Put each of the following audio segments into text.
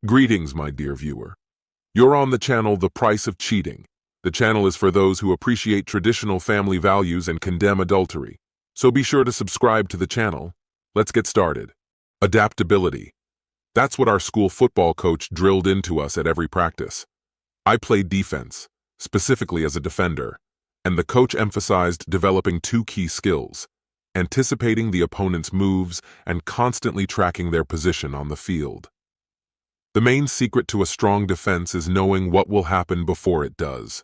Greetings, my dear viewer. You're on the channel The Price of Cheating. The channel is for those who appreciate traditional family values and condemn adultery. So be sure to subscribe to the channel. Let's get started. Adaptability. That's what our school football coach drilled into us at every practice. I played defense, specifically as a defender, and the coach emphasized developing two key skills: anticipating the opponent's moves and constantly tracking their position on the field. The main secret to a strong defense is knowing what will happen before it does.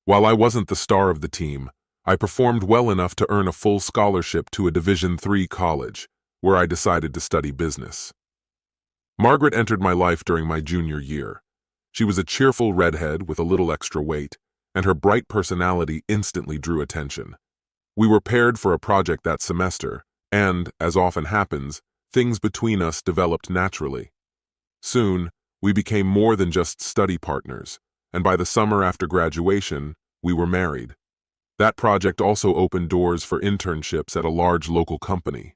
While I wasn't the star of the team, I performed well enough to earn a full scholarship to a Division III college, where I decided to study business. Margaret entered my life during my junior year. She was a cheerful redhead with a little extra weight, and her bright personality instantly drew attention. We were paired for a project that semester, and, as often happens, things between us developed naturally. Soon, we became more than just study partners, and by the summer after graduation, we were married. That project also opened doors for internships at a large local company.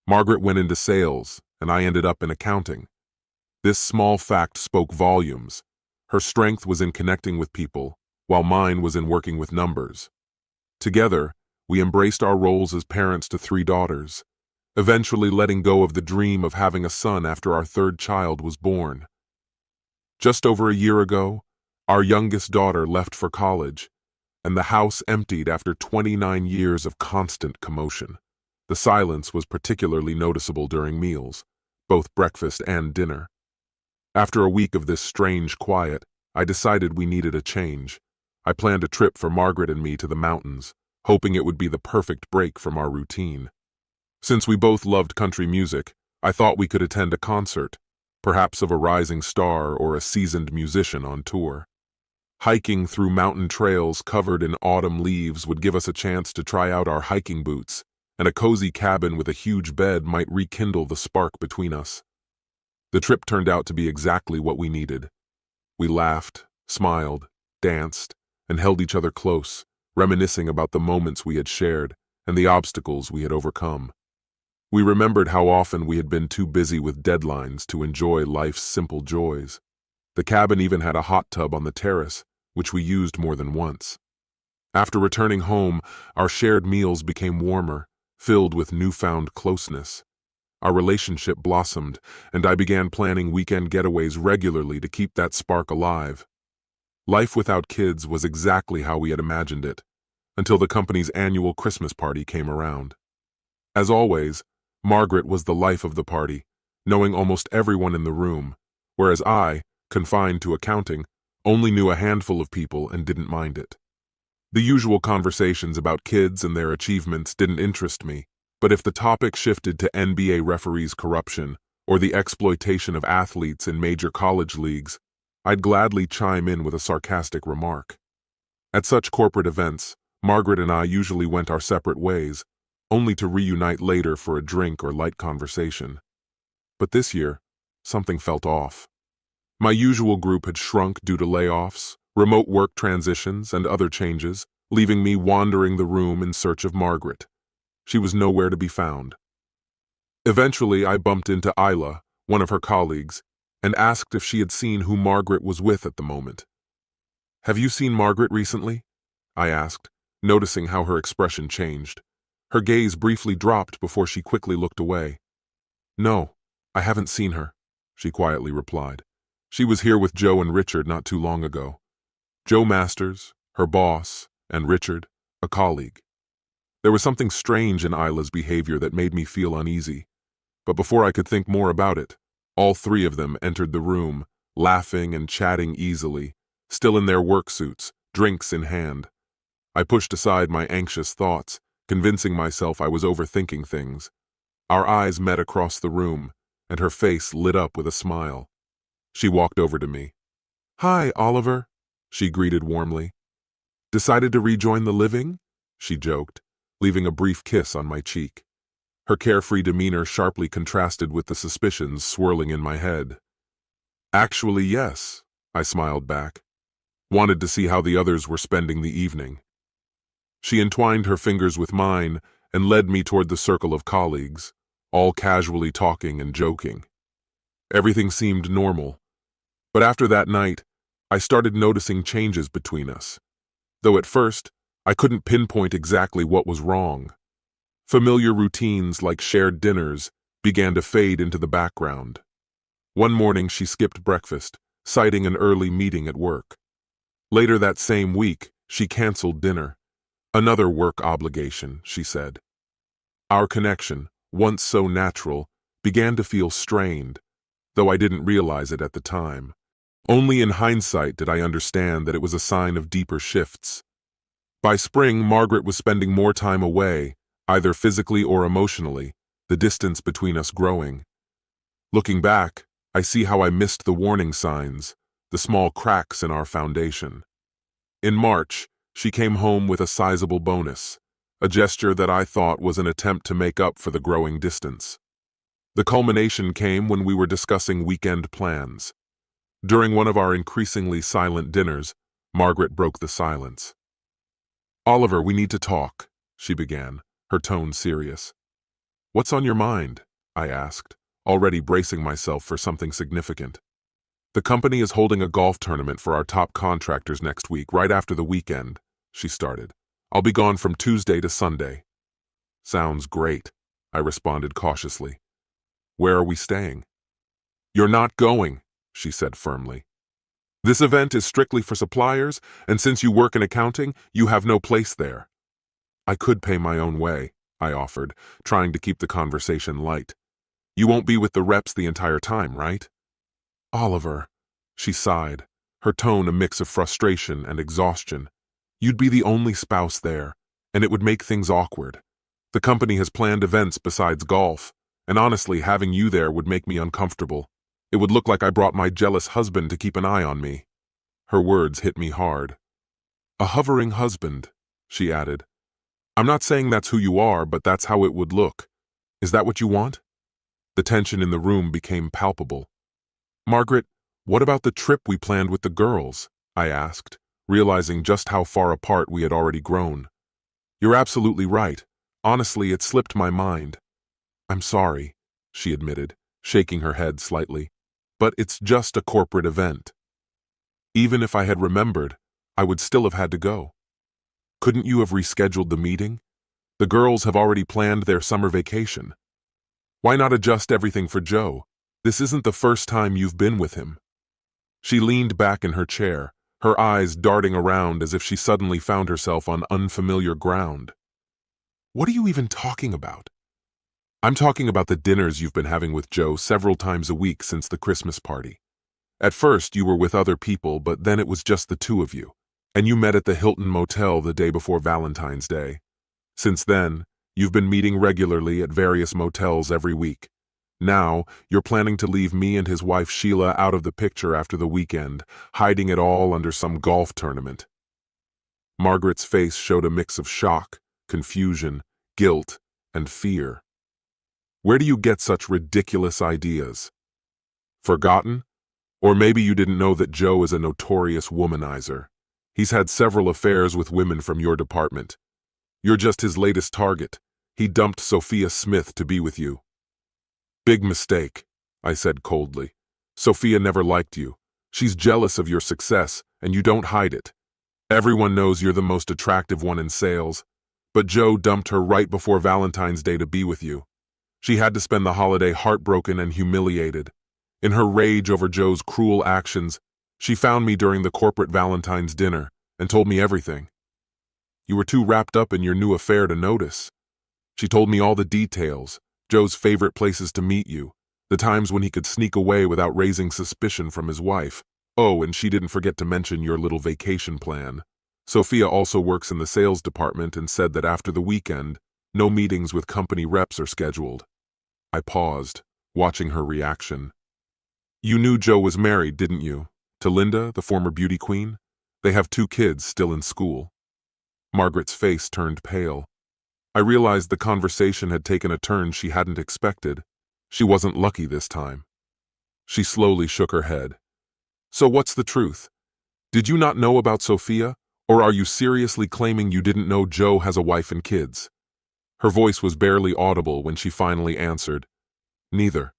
Margaret went into sales, and I ended up in accounting. This small fact spoke volumes. Her strength was in connecting with people, while mine was in working with numbers. Together, we embraced our roles as parents to 3 daughters, eventually letting go of the dream of having a son after our 3rd child was born. Just over a year ago, our youngest daughter left for college, and the house emptied after 29 years of constant commotion. The silence was particularly noticeable during meals, both breakfast and dinner. After a week of this strange quiet, I decided we needed a change. I planned a trip for Margaret and me to the mountains, hoping it would be the perfect break from our routine. Since we both loved country music, I thought we could attend a concert, perhaps of a rising star or a seasoned musician on tour. Hiking through mountain trails covered in autumn leaves would give us a chance to try out our hiking boots, and a cozy cabin with a huge bed might rekindle the spark between us. The trip turned out to be exactly what we needed. We laughed, smiled, danced, and held each other close, reminiscing about the moments we had shared and the obstacles we had overcome. We remembered how often we had been too busy with deadlines to enjoy life's simple joys. The cabin even had a hot tub on the terrace, which we used more than once. After returning home, our shared meals became warmer, filled with newfound closeness. Our relationship blossomed, and I began planning weekend getaways regularly to keep that spark alive. Life without kids was exactly how we had imagined it, until the company's annual Christmas party came around. As always, Margaret was the life of the party, knowing almost everyone in the room, whereas I, confined to accounting, only knew a handful of people and didn't mind it. The usual conversations about kids and their achievements didn't interest me, but if the topic shifted to NBA referees' corruption or the exploitation of athletes in major college leagues, I'd gladly chime in with a sarcastic remark. At such corporate events, Margaret and I usually went our separate ways, only to reunite later for a drink or light conversation. But this year, something felt off. My usual group had shrunk due to layoffs, remote work transitions, and other changes, leaving me wandering the room in search of Margaret. She was nowhere to be found. Eventually, I bumped into Isla, one of her colleagues, and asked if she had seen who Margaret was with at the moment. "Have you seen Margaret recently?" I asked, noticing how her expression changed. Her gaze briefly dropped before she quickly looked away. "No, I haven't seen her," she quietly replied. "She was here with Joe and Richard not too long ago. Joe Masters, her boss, and Richard, a colleague." There was something strange in Isla's behavior that made me feel uneasy. But before I could think more about it, all 3 of them entered the room, laughing and chatting easily, still in their work suits, drinks in hand. I pushed aside my anxious thoughts, convincing myself I was overthinking things. Our eyes met across the room, and her face lit up with a smile. She walked over to me. "Hi, Oliver," she greeted warmly. "Decided to rejoin the living?" she joked, leaving a brief kiss on my cheek. Her carefree demeanor sharply contrasted with the suspicions swirling in my head. "Actually, yes," I smiled back. Wanted to see how the others were spending the evening. She entwined her fingers with mine and led me toward the circle of colleagues, all casually talking and joking. Everything seemed normal, But after that night, I started noticing changes between us. Though at first, I couldn't pinpoint exactly what was wrong. Familiar routines like shared dinners began to fade into the background. One morning she skipped breakfast, citing an early meeting at work. Later that same week, she canceled dinner. Another work obligation, she said. Our connection, once so natural, began to feel strained, though I didn't realize it at the time. Only in hindsight did I understand that it was a sign of deeper shifts. By spring, Margaret was spending more time away, either physically or emotionally, the distance between us growing. Looking back, I see how I missed the warning signs, the small cracks in our foundation. In March, she came home with a sizable bonus, a gesture that I thought was an attempt to make up for the growing distance. The culmination came when we were discussing weekend plans. During one of our increasingly silent dinners, Margaret broke the silence. "Oliver, we need to talk," she began, her tone serious. "What's on your mind?" I asked, already bracing myself for something significant. "The company is holding a golf tournament for our top contractors next week, right after the weekend," she started. "I'll be gone from Tuesday to Sunday." "Sounds great," I responded cautiously. "Where are we staying?" "You're not going," she said firmly. "This event is strictly for suppliers, and since you work in accounting, you have no place there." "I could pay my own way," I offered, trying to keep the conversation light. "You won't be with the reps the entire time, right?" "Oliver," she sighed, her tone a mix of frustration and exhaustion. "You'd be the only spouse there, and it would make things awkward. The company has planned events besides golf, and honestly, having you there would make me uncomfortable. It would look like I brought my jealous husband to keep an eye on me." Her words hit me hard. "A hovering husband," she added. "I'm not saying that's who you are, but that's how it would look. Is that what you want?" The tension in the room became palpable. "Margaret, what about the trip we planned with the girls?" I asked, realizing just how far apart we had already grown. "You're absolutely right. Honestly, it slipped my mind." "I'm sorry," she admitted, shaking her head slightly. "But it's just a corporate event." Even if I had remembered, I would still have had to go. "Couldn't you have rescheduled the meeting? The girls have already planned their summer vacation. Why not adjust everything for Joe? This isn't the first time you've been with him." She leaned back in her chair, her eyes darting around as if she suddenly found herself on unfamiliar ground. "What are you even talking about?" "I'm talking about the dinners you've been having with Joe several times a week since the Christmas party. At first, you were with other people, but then it was just the two of you, and you met at the Hilton Motel the day before Valentine's Day. Since then, you've been meeting regularly at various motels every week. Now, you're planning to leave me and his wife Sheila out of the picture after the weekend, hiding it all under some golf tournament." Margaret's face showed a mix of shock, confusion, guilt, and fear. "Where do you get such ridiculous ideas? Forgotten? Or maybe you didn't know that Joe is a notorious womanizer. He's had several affairs with women from your department. You're just his latest target. He dumped Sophia Smith to be with you." "Big mistake," I said coldly. "Sophia never liked you. She's jealous of your success, and you don't hide it. Everyone knows you're the most attractive one in sales, but Joe dumped her right before Valentine's Day to be with you. She had to spend the holiday heartbroken and humiliated. In her rage over Joe's cruel actions, she found me during the corporate Valentine's dinner and told me everything. You were too wrapped up in your new affair to notice. She told me all the details, Joe's favorite places to meet you, the times when he could sneak away without raising suspicion from his wife. Oh, and she didn't forget to mention your little vacation plan. Sophia also works in the sales department and said that after the weekend, no meetings with company reps are scheduled." I paused, watching her reaction. "You knew Joe was married, didn't you? To Linda, the former beauty queen? They have 2 kids still in school." Margaret's face turned pale. I realized the conversation had taken a turn she hadn't expected. She wasn't lucky this time. She slowly shook her head. "So what's the truth? Did you not know about Sophia, or are you seriously claiming you didn't know Joe has a wife and kids?" Her voice was barely audible when she finally answered, "Neither."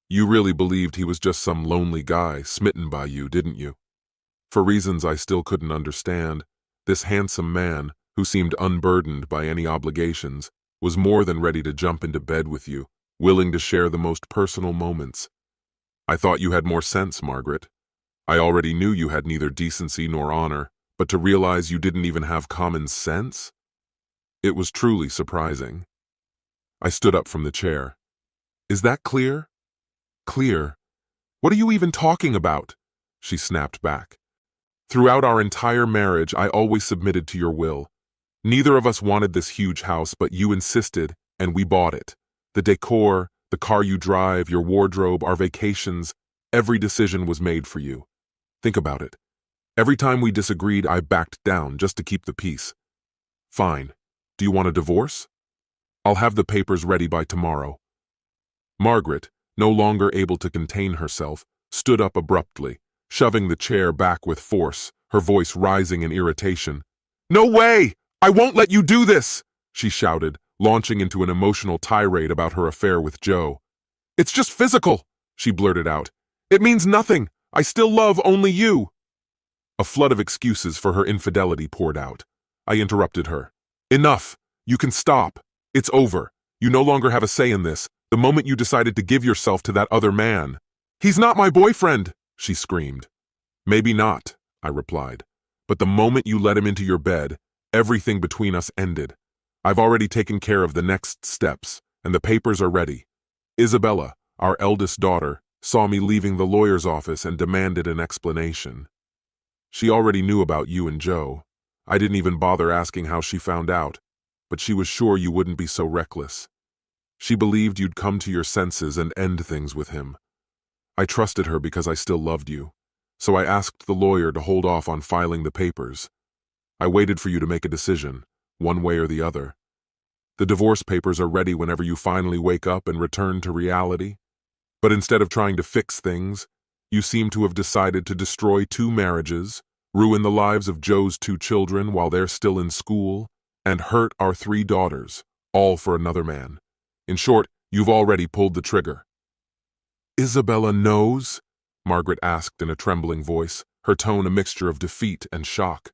You really believed he was just some lonely guy smitten by you, didn't you? For reasons I still couldn't understand, this handsome man, who seemed unburdened by any obligations, was more than ready to jump into bed with you, willing to share the most personal moments. I thought you had more sense, Margaret. I already knew you had neither decency nor honor, but to realize you didn't even have common sense? It was truly surprising. I stood up from the chair. Is that clear? Clear? What are you even talking about? She snapped back. Throughout our entire marriage, I always submitted to your will. Neither of us wanted this huge house, but you insisted, and we bought it. The decor, the car you drive, your wardrobe, our vacations, every decision was made for you. Think about it. Every time we disagreed, I backed down just to keep the peace. Fine. Do you want a divorce? I'll have the papers ready by tomorrow. Margaret, no longer able to contain herself, stood up abruptly, shoving the chair back with force, her voice rising in irritation. No way! I won't let you do this! She shouted, launching into an emotional tirade about her affair with Joe. It's just physical, she blurted out. It means nothing. I still love only you. A flood of excuses for her infidelity poured out. I interrupted her. Enough. You can stop. It's over. You no longer have a say in this, the moment you decided to give yourself to that other man. He's not my boyfriend, she screamed. Maybe not, I replied. But the moment you let him into your bed, everything between us ended. I've already taken care of the next steps, and the papers are ready. Isabella, our eldest daughter, saw me leaving the lawyer's office and demanded an explanation. She already knew about you and Joe. I didn't even bother asking how she found out, but she was sure you wouldn't be so reckless. She believed you'd come to your senses and end things with him. I trusted her because I still loved you, so I asked the lawyer to hold off on filing the papers. I waited for you to make a decision, one way or the other. The divorce papers are ready whenever you finally wake up and return to reality. But instead of trying to fix things, you seem to have decided to destroy 2 marriages, ruin the lives of Joe's 2 children while they're still in school, and hurt our 3 daughters, all for another man. In short, you've already pulled the trigger. Isabella knows? Margaret asked in a trembling voice, her tone a mixture of defeat and shock.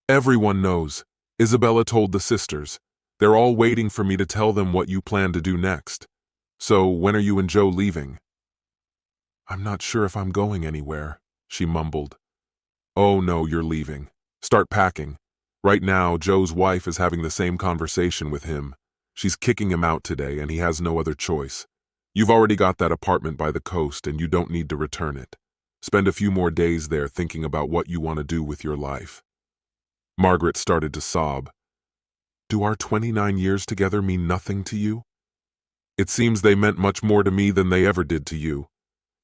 Everyone knows. Isabella told the sisters. They're all waiting for me to tell them what you plan to do next. So, when are you and Joe leaving? I'm not sure if I'm going anywhere, she mumbled. Oh no, you're leaving. Start packing. Right now, Joe's wife is having the same conversation with him. She's kicking him out today, and he has no other choice. You've already got that apartment by the coast, and you don't need to return it. Spend a few more days there thinking about what you want to do with your life. Margaret started to sob. Do our 29 years together mean nothing to you? It seems they meant much more to me than they ever did to you.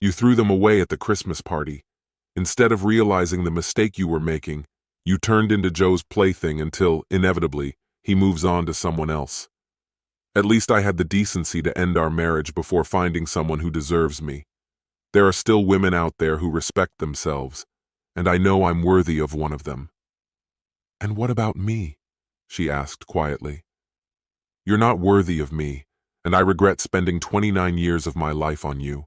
You threw them away at the Christmas party. Instead of realizing the mistake you were making, you turned into Joe's plaything until, inevitably, he moves on to someone else. At least I had the decency to end our marriage before finding someone who deserves me. There are still women out there who respect themselves, and I know I'm worthy of one of them. And what about me? She asked quietly. You're not worthy of me, and I regret spending 29 years of my life on you.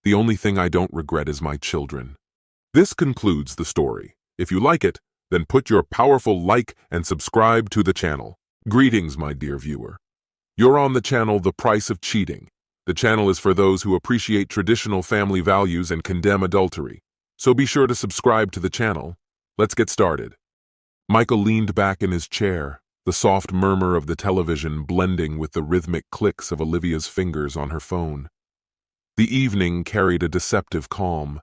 The only thing I don't regret is my children. This concludes the story. If you like it, then put your powerful like and subscribe to the channel. Greetings, my dear viewer. You're on the channel The Price of Cheating. The channel is for those who appreciate traditional family values and condemn adultery. So be sure to subscribe to the channel. Let's get started. Michael leaned back in his chair, the soft murmur of the television blending with the rhythmic clicks of Olivia's fingers on her phone. The evening carried a deceptive calm,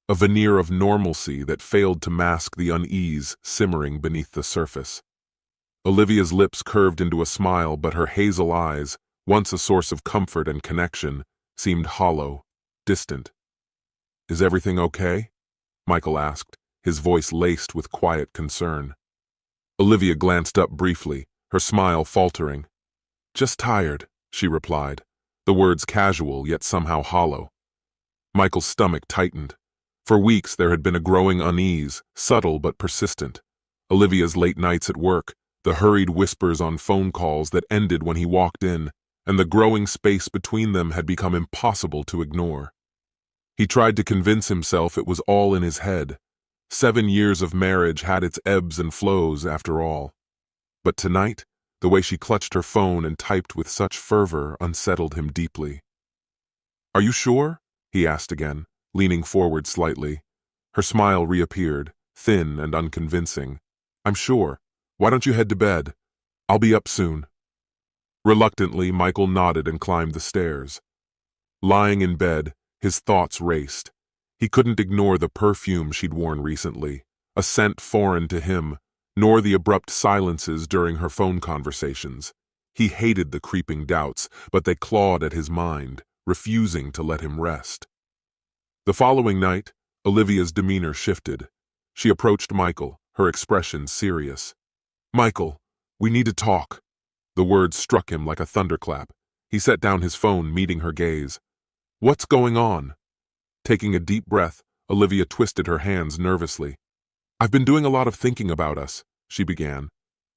a veneer of normalcy that failed to mask the unease simmering beneath the surface. Olivia's lips curved into a smile, but her hazel eyes, once a source of comfort and connection, seemed hollow, distant. Is everything okay? Michael asked, his voice laced with quiet concern. Olivia glanced up briefly, her smile faltering. Just tired, she replied, the words casual yet somehow hollow. Michael's stomach tightened. For weeks there had been a growing unease, subtle but persistent. Olivia's late nights at work, the hurried whispers on phone calls that ended when he walked in, and the growing space between them had become impossible to ignore. He tried to convince himself it was all in his head. 7 years of marriage had its ebbs and flows after all. But tonight, the way she clutched her phone and typed with such fervor unsettled him deeply. "Are you sure?" he asked again, leaning forward slightly. Her smile reappeared, thin and unconvincing. "I'm sure. Why don't you head to bed? I'll be up soon." Reluctantly, Michael nodded and climbed the stairs. Lying in bed, his thoughts raced. He couldn't ignore the perfume she'd worn recently, a scent foreign to him, nor the abrupt silences during her phone conversations. He hated the creeping doubts, but they clawed at his mind, refusing to let him rest. The following night, Olivia's demeanor shifted. She approached Michael, her expression serious. "Michael, we need to talk." The words struck him like a thunderclap. He set down his phone, meeting her gaze. "What's going on?" Taking a deep breath, Olivia twisted her hands nervously. "I've been doing a lot of thinking about us," she began.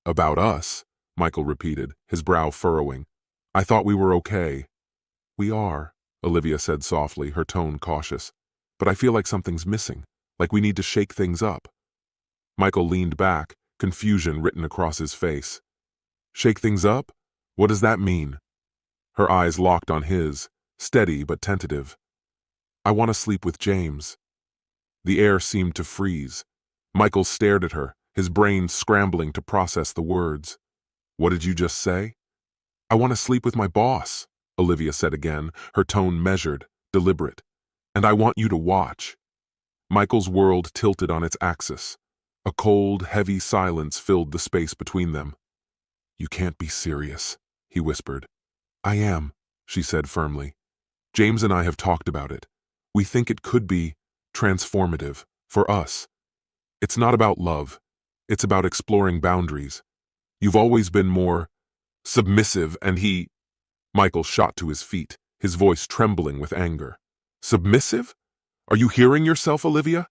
"About us?" Michael repeated, his brow furrowing. "I thought we were okay." "We are," Olivia said softly, her tone cautious. "But I feel like something's missing, like we need to shake things up." Michael leaned back, confusion written across his face. "Shake things up? What does that mean?" Her eyes locked on his, steady but tentative. "I want to sleep with James." The air seemed to freeze. Michael stared at her, his brain scrambling to process the words. "What did you just say?" "I want to sleep with my boss," Olivia said again, her tone measured, deliberate. "And I want you to watch." Michael's world tilted on its axis. A cold, heavy silence filled the space between them. "You can't be serious," he whispered. "I am," she said firmly. "James and I have talked about it. We think it could be transformative for us. It's not about love. It's about exploring boundaries. You've always been more submissive, and he—" Michael shot to his feet, his voice trembling with anger. "Submissive? Are you hearing yourself, Olivia?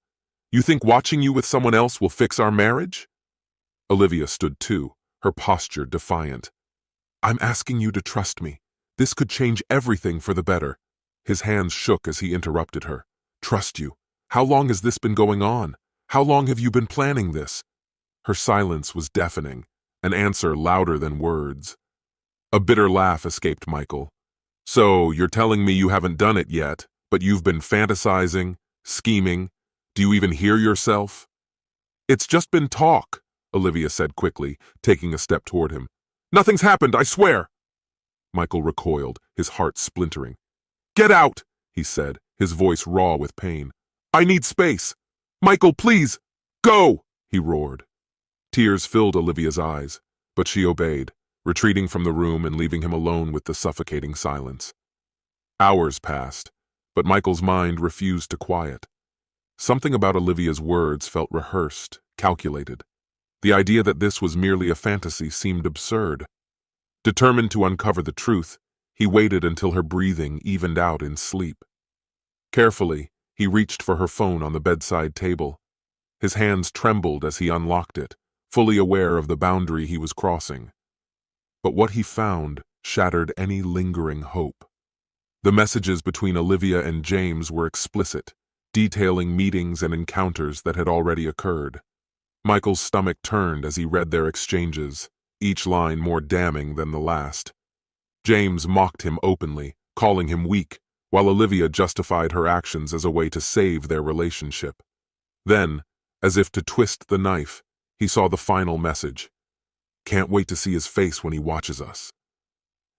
You think watching you with someone else will fix our marriage?" Olivia stood too, her posture defiant. "I'm asking you to trust me. This could change everything for the better." His hands shook as he interrupted her. "Trust you? How long has this been going on? How long have you been planning this?" Her silence was deafening, an answer louder than words. A bitter laugh escaped Michael. "So, you're telling me you haven't done it yet, but you've been fantasizing, scheming? Do you even hear yourself?" "It's just been talk," Olivia said quickly, taking a step toward him. "Nothing's happened, I swear." Michael recoiled, his heart splintering. "Get out," he said, his voice raw with pain. "I need space. Michael, please, go," he roared. Tears filled Olivia's eyes, but she obeyed, retreating from the room and leaving him alone with the suffocating silence. Hours passed, but Michael's mind refused to quiet. Something about Olivia's words felt rehearsed, calculated. The idea that this was merely a fantasy seemed absurd. Determined to uncover the truth, he waited until her breathing evened out in sleep. Carefully, he reached for her phone on the bedside table. His hands trembled as he unlocked it, fully aware of the boundary he was crossing. But what he found shattered any lingering hope. The messages between Olivia and James were explicit, detailing meetings and encounters that had already occurred. Michael's stomach turned as he read their exchanges, each line more damning than the last. James mocked him openly, calling him weak, while Olivia justified her actions as a way to save their relationship. Then, as if to twist the knife, he saw the final message. "Can't wait to see his face when he watches us."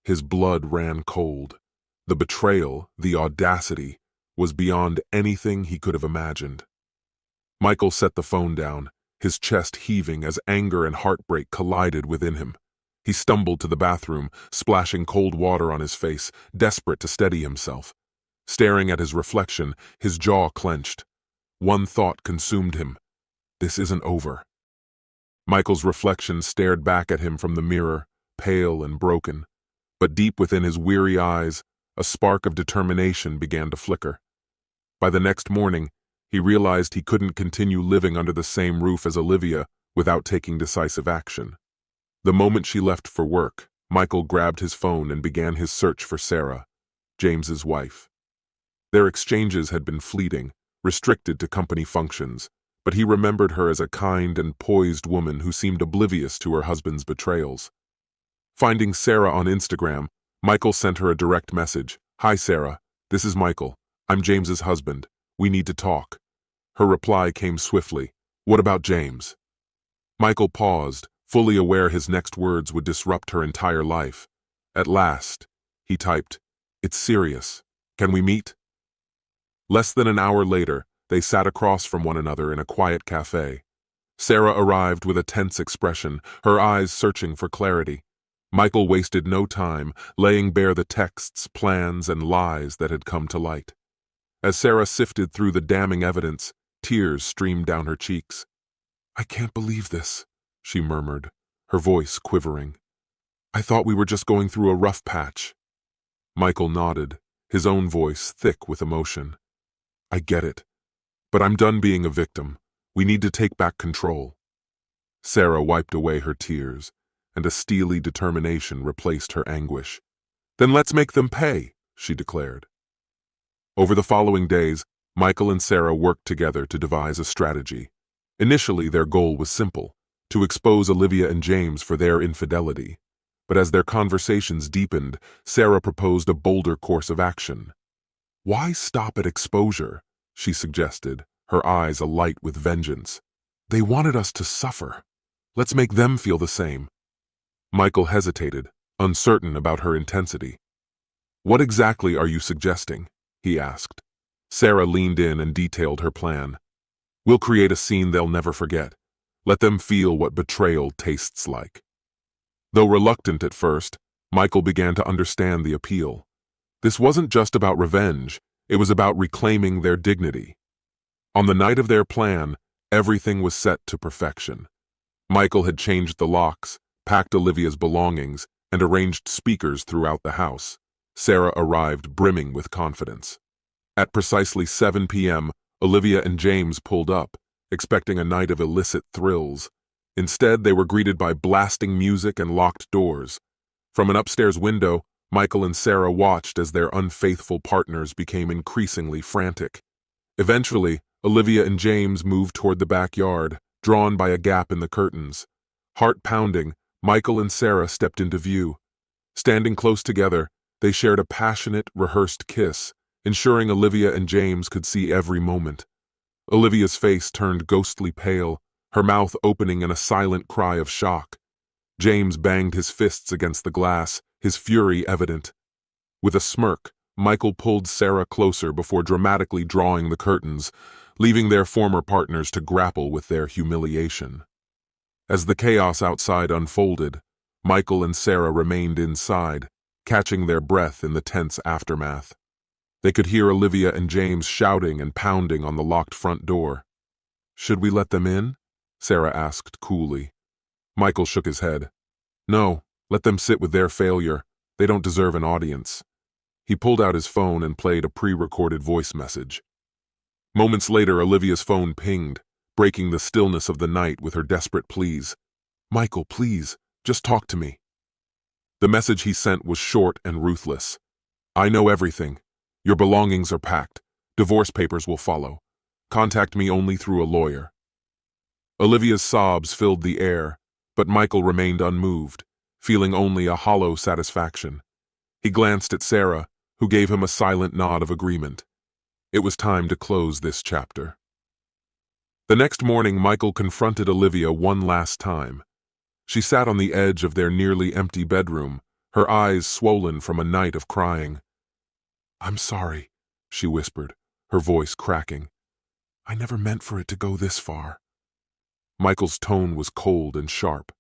His blood ran cold. The betrayal, the audacity, was beyond anything he could have imagined. Michael set the phone down, his chest heaving as anger and heartbreak collided within him. He stumbled to the bathroom, splashing cold water on his face, desperate to steady himself. Staring at his reflection, his jaw clenched. One thought consumed him. This isn't over. Michael's reflection stared back at him from the mirror, pale and broken. But deep within his weary eyes, a spark of determination began to flicker. By the next morning, he realized he couldn't continue living under the same roof as Olivia without taking decisive action. The moment she left for work, Michael grabbed his phone and began his search for Sarah, James's wife. Their exchanges had been fleeting, restricted to company functions, but he remembered her as a kind and poised woman who seemed oblivious to her husband's betrayals. Finding Sarah on Instagram, Michael sent her a direct message. "Hi Sarah, this is Michael. I'm James's husband. We need to talk." Her reply came swiftly. "What about James?" Michael paused, fully aware his next words would disrupt her entire life. At last, he typed, "It's serious. Can we meet?" Less than an hour later, they sat across from one another in a quiet cafe. Sarah arrived with a tense expression, her eyes searching for clarity. Michael wasted no time, laying bare the texts, plans, and lies that had come to light. As Sarah sifted through the damning evidence, tears streamed down her cheeks. "I can't believe this," she murmured, her voice quivering. "I thought we were just going through a rough patch." Michael nodded, his own voice thick with emotion. "I get it. But I'm done being a victim. We need to take back control." Sarah wiped away her tears, and a steely determination replaced her anguish. "Then let's make them pay," she declared. Over the following days, Michael and Sarah worked together to devise a strategy. Initially, their goal was simple, to expose Olivia and James for their infidelity. But as their conversations deepened, Sarah proposed a bolder course of action. "Why stop at exposure?" she suggested, her eyes alight with vengeance. "They wanted us to suffer. Let's make them feel the same." Michael hesitated, uncertain about her intensity. "What exactly are you suggesting?" he asked. Sarah leaned in and detailed her plan. "We'll create a scene they'll never forget. Let them feel what betrayal tastes like." Though reluctant at first, Michael began to understand the appeal. This wasn't just about revenge, it was about reclaiming their dignity. On the night of their plan, everything was set to perfection. Michael had changed the locks, packed Olivia's belongings, and arranged speakers throughout the house. Sarah arrived brimming with confidence. At precisely 7 p.m., Olivia and James pulled up, expecting a night of illicit thrills. Instead, they were greeted by blasting music and locked doors. From an upstairs window, Michael and Sarah watched as their unfaithful partners became increasingly frantic. Eventually, Olivia and James moved toward the backyard, drawn by a gap in the curtains. Heart pounding, Michael and Sarah stepped into view. Standing close together, they shared a passionate, rehearsed kiss, ensuring Olivia and James could see every moment. Olivia's face turned ghostly pale, her mouth opening in a silent cry of shock. James banged his fists against the glass, his fury evident. With a smirk, Michael pulled Sarah closer before dramatically drawing the curtains, leaving their former partners to grapple with their humiliation. As the chaos outside unfolded, Michael and Sarah remained inside, catching their breath in the tense aftermath. They could hear Olivia and James shouting and pounding on the locked front door. "Should we let them in?" Sarah asked coolly. Michael shook his head. "No, let them sit with their failure. They don't deserve an audience." He pulled out his phone and played a pre-recorded voice message. Moments later, Olivia's phone pinged, breaking the stillness of the night with her desperate pleas. "Michael, please, just talk to me." The message he sent was short and ruthless. "I know everything. Your belongings are packed. Divorce papers will follow. Contact me only through a lawyer." Olivia's sobs filled the air, but Michael remained unmoved, feeling only a hollow satisfaction. He glanced at Sarah, who gave him a silent nod of agreement. It was time to close this chapter. The next morning, Michael confronted Olivia one last time. She sat on the edge of their nearly empty bedroom, her eyes swollen from a night of crying. "I'm sorry," she whispered, her voice cracking. "I never meant for it to go this far." Michael's tone was cold and sharp.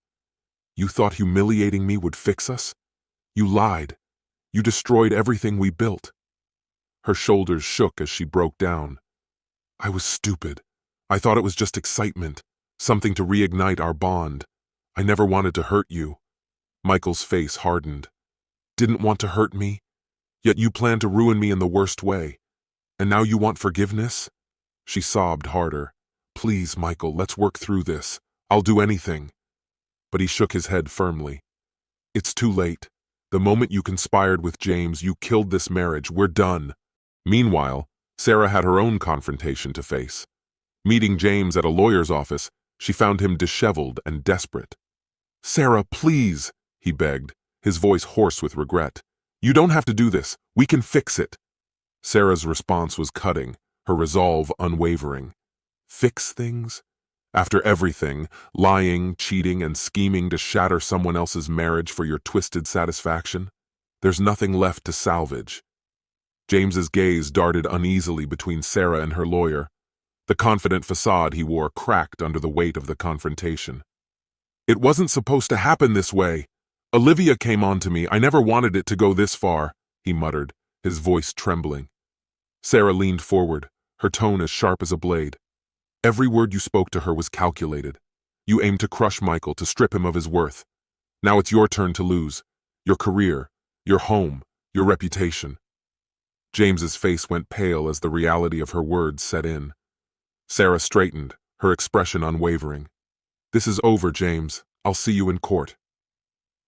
"You thought humiliating me would fix us? You lied. You destroyed everything we built." Her shoulders shook as she broke down. "I was stupid. I thought it was just excitement, something to reignite our bond. I never wanted to hurt you." Michael's face hardened. "Didn't want to hurt me? Yet you planned to ruin me in the worst way. And now you want forgiveness?" She sobbed harder. "Please, Michael, let's work through this. I'll do anything." But he shook his head firmly. "It's too late. The moment you conspired with James, you killed this marriage. We're done." Meanwhile, Sarah had her own confrontation to face. Meeting James at a lawyer's office, she found him disheveled and desperate. "Sarah, please," he begged, his voice hoarse with regret. "You don't have to do this. We can fix it." Sarah's response was cutting, her resolve unwavering. Fix things? After everything, lying, cheating, and scheming to shatter someone else's marriage for your twisted satisfaction? There's nothing left to salvage. James's gaze darted uneasily between Sarah and her lawyer. The confident facade he wore cracked under the weight of the confrontation. "It wasn't supposed to happen this way. Olivia came on to me. I never wanted it to go this far," he muttered, his voice trembling. Sarah leaned forward, her tone as sharp as a blade. "Every word you spoke to her was calculated. You aimed to crush Michael, to strip him of his worth. Now it's your turn to lose. Your career, your home, your reputation." James's face went pale as the reality of her words set in. Sarah straightened, her expression unwavering. "This is over, James. I'll see you in court."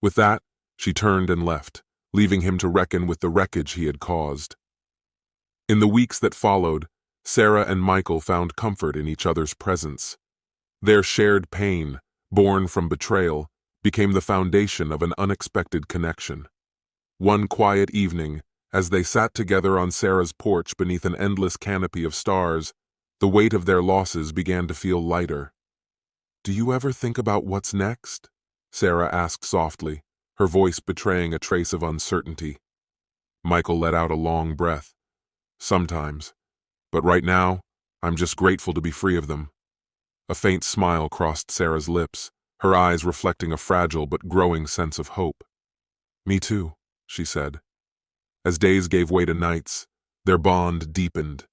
With that, she turned and left, leaving him to reckon with the wreckage he had caused. In the weeks that followed, Sarah and Michael found comfort in each other's presence. Their shared pain, born from betrayal, became the foundation of an unexpected connection. One quiet evening, as they sat together on Sarah's porch beneath an endless canopy of stars, the weight of their losses began to feel lighter. "Do you ever think about what's next?" Sarah asked softly, her voice betraying a trace of uncertainty. Michael let out a long breath. "Sometimes. But right now, I'm just grateful to be free of them." A faint smile crossed Sarah's lips, her eyes reflecting a fragile but growing sense of hope. "Me too," she said. As days gave way to nights, their bond deepened.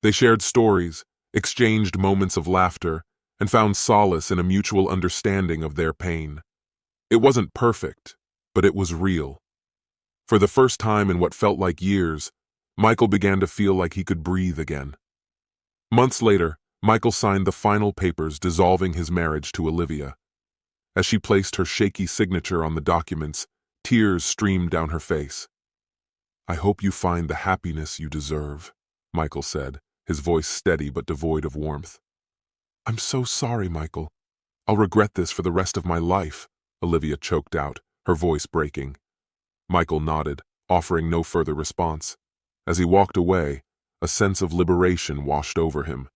They shared stories, exchanged moments of laughter, and found solace in a mutual understanding of their pain. It wasn't perfect, but it was real. For the first time in what felt like years, Michael began to feel like he could breathe again. Months later, Michael signed the final papers dissolving his marriage to Olivia. As she placed her shaky signature on the documents, tears streamed down her face. "I hope you find the happiness you deserve," Michael said, his voice steady but devoid of warmth. "I'm so sorry, Michael. I'll regret this for the rest of my life," Olivia choked out, her voice breaking. Michael nodded, offering no further response. As he walked away, a sense of liberation washed over him.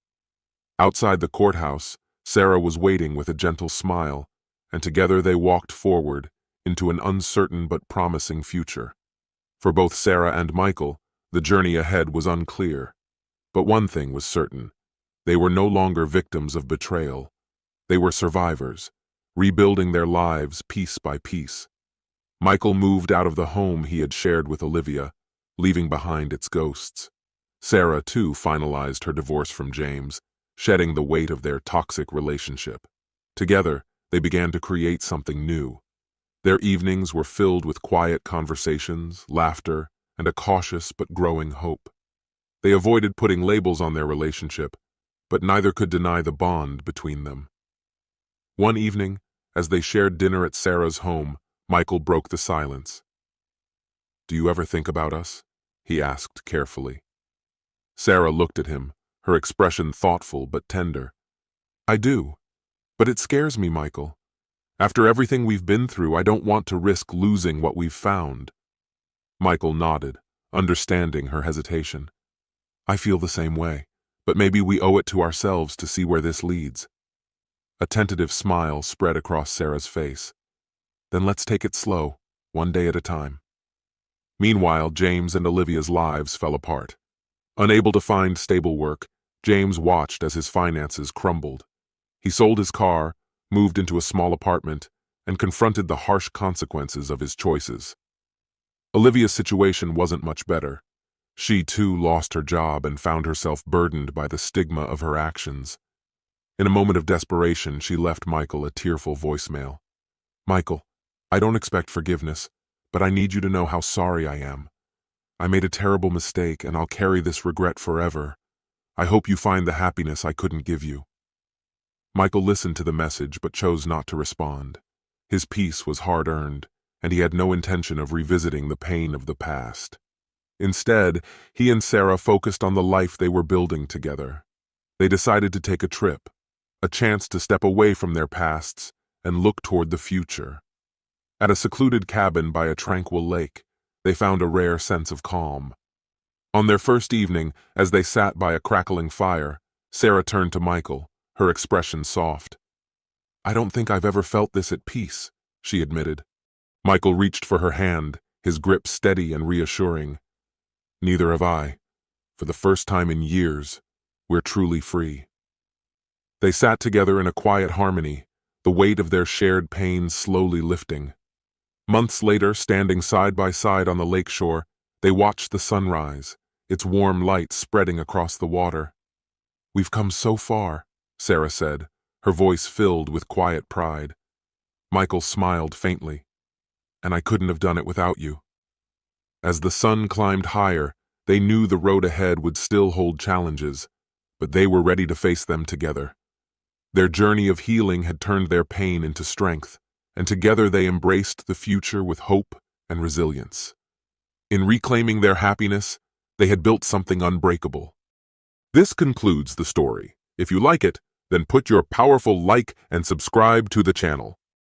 Outside the courthouse, Sarah was waiting with a gentle smile, and together they walked forward into an uncertain but promising future. For both Sarah and Michael, the journey ahead was unclear. But one thing was certain: they were no longer victims of betrayal. They were survivors, rebuilding their lives piece by piece. Michael moved out of the home he had shared with Olivia, leaving behind its ghosts. Sarah, too, finalized her divorce from James, shedding the weight of their toxic relationship. Together, they began to create something new. Their evenings were filled with quiet conversations, laughter, and a cautious but growing hope. They avoided putting labels on their relationship, but neither could deny the bond between them. One evening, as they shared dinner at Sarah's home, Michael broke the silence. "Do you ever think about us?" he asked carefully. Sarah looked at him, her expression thoughtful but tender. "I do, but it scares me, Michael. After everything we've been through, I don't want to risk losing what we've found." Michael nodded, understanding her hesitation. "I feel the same way, but maybe we owe it to ourselves to see where this leads." A tentative smile spread across Sarah's face. "Then let's take it slow, one day at a time." Meanwhile, James and Olivia's lives fell apart. Unable to find stable work, James watched as his finances crumbled. He sold his car, moved into a small apartment, and confronted the harsh consequences of his choices. Olivia's situation wasn't much better. She, too, lost her job and found herself burdened by the stigma of her actions. In a moment of desperation, she left Michael a tearful voicemail. "Michael, I don't expect forgiveness, but I need you to know how sorry I am. I made a terrible mistake, and I'll carry this regret forever. I hope you find the happiness I couldn't give you." Michael listened to the message but chose not to respond. His peace was hard-earned, and he had no intention of revisiting the pain of the past. Instead, he and Sarah focused on the life they were building together. They decided to take a trip, a chance to step away from their pasts and look toward the future. At a secluded cabin by a tranquil lake, they found a rare sense of calm. On their first evening, as they sat by a crackling fire, Sarah turned to Michael, her expression soft. "I don't think I've ever felt this at peace," she admitted. Michael reached for her hand, his grip steady and reassuring. "Neither have I. For the first time in years, we're truly free." They sat together in a quiet harmony, the weight of their shared pain slowly lifting. Months later, standing side by side on the lakeshore, they watched the sunrise, its warm light spreading across the water. "We've come so far," Sarah said, her voice filled with quiet pride. Michael smiled faintly. "And I couldn't have done it without you." As the sun climbed higher, they knew the road ahead would still hold challenges, but they were ready to face them together. Their journey of healing had turned their pain into strength, and together they embraced the future with hope and resilience. In reclaiming their happiness, they had built something unbreakable. This concludes the story. If you like it, then put your powerful like and subscribe to the channel.